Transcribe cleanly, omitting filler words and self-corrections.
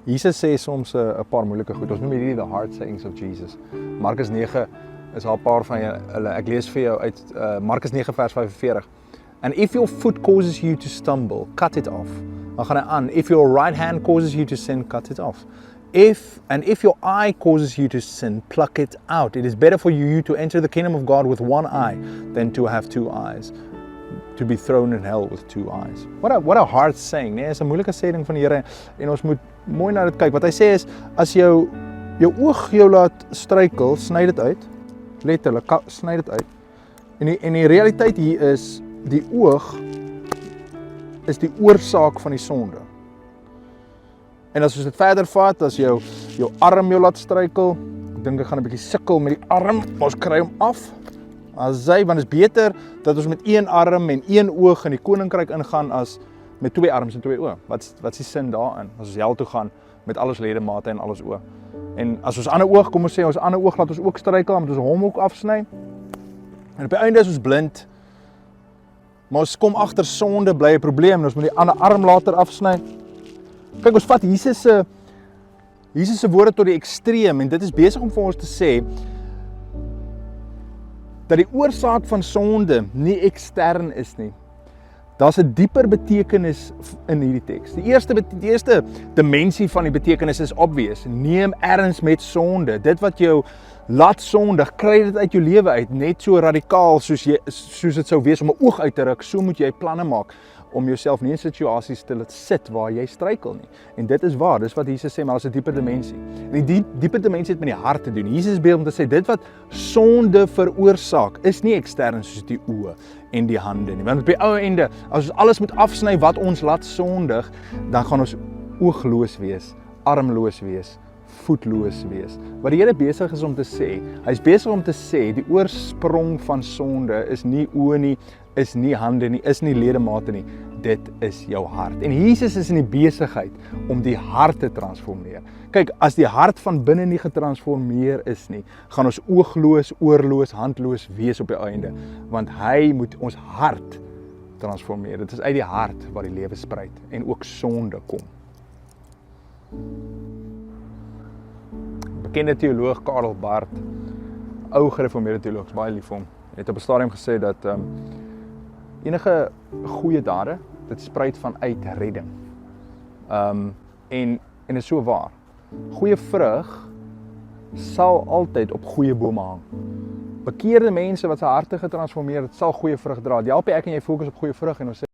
Jesus sê soms 'n paar moeilike goed. Ons noem hierdie the hard sayings of Jesus. Markus 9 is al 'n paar van hulle. Ek lees vir jou uit Markus 9 vers 45. And if your foot causes you to stumble, cut it off. Dan gaan hy aan. If your right hand causes you to sin, cut it off. If your eye causes you to sin, pluck it out. It is better for you to enter the kingdom of God with one eye than to have two eyes. To be thrown in hell with two eyes. What a hard saying, nee, is 'n moeilike sê ding van die Here en ons moet mooi na dit kyk. Wat hy sê is as jou oog jou laat struikel, sny dit uit. Letterlik, sny dit uit. En die realiteit hier is die oog is die oorsaak van die sonde. En as ons dit verder vat, as jou arm jou laat struikel, ek dink ek gaan 'n bietjie sukkel met die arm, ons kry hom af. Want is beter dat ons met een arm en een oog in die koninkryk ingaan as met twee arms en twee oë. Wat is die sin daarin? As ons hel toe gaan met alles ledemate en alles oë. En as ons ander oog, kom ons sê ons ander oog laat ons ook struikel, dan moet ons hom ook afsny. En op die einde is ons blind. Maar ons kom agter sonde bly 'n probleem en ons moet die ander arm later afsny. Kyk, ons vat Jesus se woorde tot die ekstreem en dit is besig om vir ons te sê dat die oorsaak van sonde nie ekstern is nie. Daar's 'n dieper betekenis in hierdie teks. Die eerste dimensie van die betekenis is obvious. Neem erns met sonde. Dit wat jou laat sondig, kry dit uit jou lewe uit. Net so radikaal soos dit sou wees om 'n oog uit te ruk, so moet jy planne maak om jouself nie in situasies te laat sit waar jy struikel nie. En dit is waar, dis wat Jesus sê, maar daar's 'n dieper dimensie. En die dieper dimensie het met die hart te doen. Jesus is besig om te sê, dit wat sonde veroorsaak, is nie ekstern soos die oë en die hande nie. Want op die ou einde, as ons alles moet afsny wat ons laat sondig, dan gaan ons oogloos wees, armloos wees, voetloos wees. Wat die Here besig is om te sê, hy's besig om te sê, die oorsprong van sonde is nie oë nie, is nie hande nie, is nie ledemate nie, dit is jou hart. En Jesus is in die besigheid om die hart te transformeer. Kyk, as die hart van binne nie getransformeer is nie, gaan ons oogloos, oorloos, handloos wees op die einde, want hy moet ons hart transformeer. Dit is uit die hart waar die lewe spruit en ook sonde kom. Bekende teoloog Karl Barth, ou gereformeerde teoloog, is baie lief vir hom, het op 'n stadium gesê dat enige goeie dade, dit spruit vanuit redding. En is so waar. Goeie vrug sal altyd op goeie bome hang. Bekeerde mense wat se harte getransformeer het, sal goeie vrug dra. Jy help ek en jy fokus op goeie vrug en ons sê